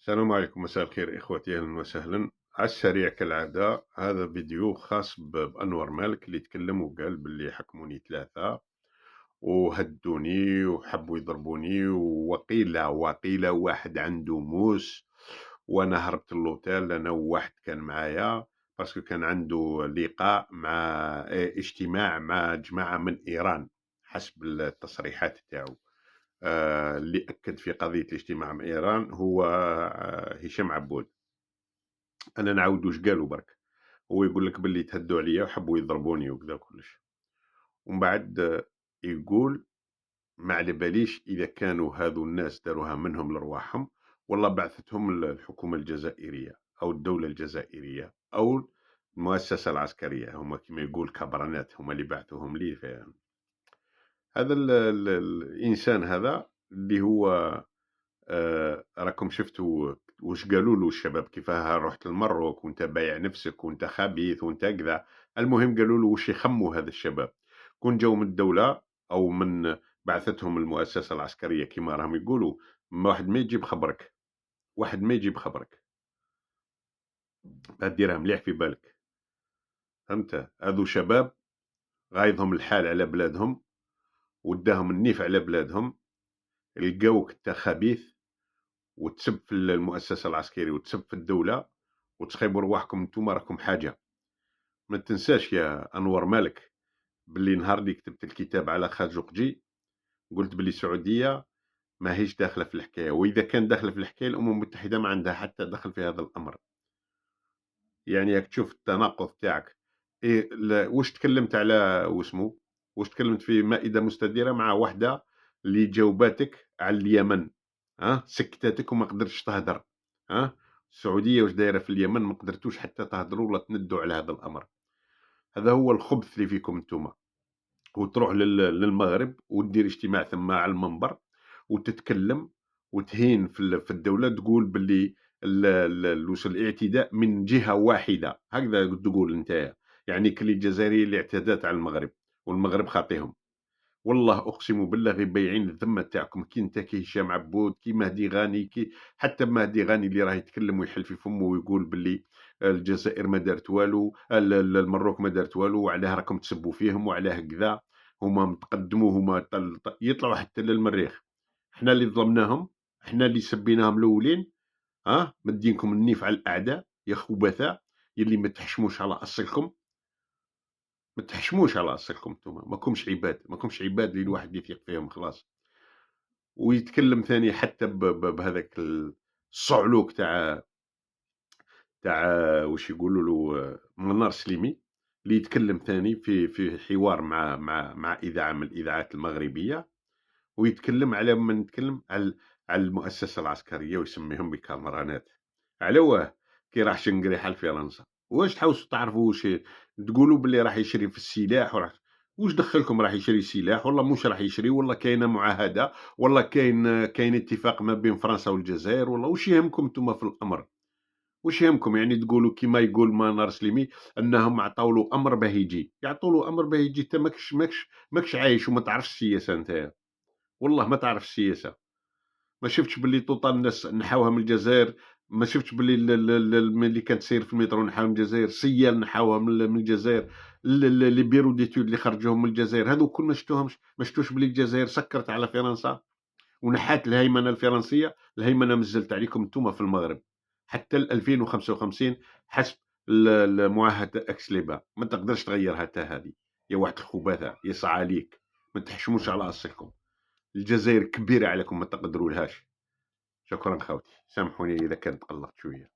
السلام عليكم، مساء الخير إخوتي، أهلا وسهلا. على السريع كالعادة، هذا فيديو خاص بأنور مالك اللي تكلم وقال باللي حكموني ثلاثة وهدوني وحبوا يضربوني، وقيل واحد عنده موس، وأنا هربت اللوتيل أنا وواحد كان معايا باسكو كان عنده لقاء مع اجتماع مع جماعة من إيران حسب التصريحات تاعو. اللي أكد في قضية الاجتماع مع إيران هو هشام عبود. أنا نعاود واش قالوا برك. هو يقول لك باللي تهدوا عليا وحبوا يضربوني وكذا كلش، ومن بعد يقول ما على باليش إذا كانوا هذو الناس داروها منهم لرواحهم والله بعثتهم الحكومة الجزائرية أو الدولة الجزائرية أو المؤسسة العسكرية، هما كما يقول كبرنات هما اللي بعثوهم لي. هذا الإنسان هذا اللي هو راكم شفتوا واش قالوا له الشباب كيفاه رحت للمروك وانت بايع نفسك وانت خبيث وانت كذا. المهم قالوا له واش يخموا هذا الشباب كون جاوا من الدولة او من بعثتهم المؤسسة العسكرية كما راهم يقولوا. واحد ما يجيب خبرك، واحد ما يجيب خبرك، ديرها مليح في بالك. فهمت؟ هذو شباب غايضهم الحال على بلادهم وداهم النيف على بلادهم، لقاوك انت خبيث وتسب في المؤسسة العسكرية وتسب في الدولة وتخيبوا رواحكم نتوما راكم حاجة. ما تنساش يا أنور مالك باللي نهار اللي كتبت الكتاب على خاشقجي قلت باللي السعودية ما هيش داخلة في الحكاية، وإذا كان داخلة في الحكاية الأمم المتحدة ما عندها حتى دخل في هذا الأمر. يعني راك تشوف التناقض تاعك. إيه واش تكلمت على واسمو، واش تكلمت في مائدة مستديرة مع وحدة اللي جاوباتك على اليمن، سكتاتك وما قدرتش تهدر. السعودية واش دايرة في اليمن ما قدرتوش حتى تهدروا ولا تندوا على هذا الأمر. هذا هو الخبث اللي فيكم نتوما. وتروح للمغرب ودير اجتماع ثم على المنبر وتتكلم وتهين في الدولة، تقول باللي الاعتداء من جهة واحدة، هكذا تقول انت. يعني كل الجزائرية اللي اعتدت على المغرب والمغرب خاطيهم. والله اقسم بالله غير بايعين الذمه تاعكم كي انت كي هشام عبود كي مهدي غاني كي حتى مهدي غاني اللي راه يتكلم ويحل في فمه ويقول باللي الجزائر ما دارت والو، المروك ما دارت والو، وعلاه راكم تسبوا فيهم وعلاه كذا. هما متقدموا، هما يطلعوا حتى للمريخ. احنا اللي ظلمناهم، احنا اللي سبيناهم الاولين. مدينكم النيف على الاعداء يا خبثاء يلي ما تحشموش على اصلكم. ما تحشموش على اصلكم نتوما، ماكمش عباد، ماكمش عباد اللي الواحد يثيق فيهم خلاص. ويتكلم ثاني حتى بهذاك الصعلوك تاع واش يقولوا له منار سليمي، اللي يتكلم ثاني في حوار مع اذاعه من الاذاعات المغربيه، ويتكلم على من نتكلم على المؤسسه العسكريه ويسميهم بكامرانات. على واه كي راح شنقري حل فرنسا واش تحوسوا تعرفوا واش تقولوا باللي راح يشري في السلاح واش دخلكم راح يشري سلاح والله مش راح يشري، والله كاينه معاهده، والله كاين اتفاق ما بين فرنسا والجزائر، والله واش يهمكم نتوما في الامر؟ واش يهمكم يعني تقولوا كيما يقول منار سليمي انهم عطاو له امر باه يجي، يعطوا له امر باه يجي؟ انت ماكش عايش وما تعرفش السياسه انت، والله ما تعرف السياسه. ما شفتش باللي توطا الناس نحاوها من الجزائر؟ ما شفتش باللي ملي كانت تسير في المترو نحاو من الجزائر، سيال نحاوها من الجزائر، لي بيرو ديتود اللي خرجوهم من الجزائر هذو كل ما شفتوهمش؟ ما شفتوش باللي الجزائر سكرت على فرنسا ونحات الهيمنه الفرنسيه؟ الهيمنه مزلت عليكم نتوما في المغرب حتى 2055 حسب المعاهده اكسليبا، ما تقدرش تغيرها حتى هذه. يا واحد الخبثاء يسعى عليك، ما تحشموش على اصلكم. الجزائر كبيرة عليكم ما تقدروا لهاش. شكرا خوتي، سامحوني إذا كنت قلقت شوية.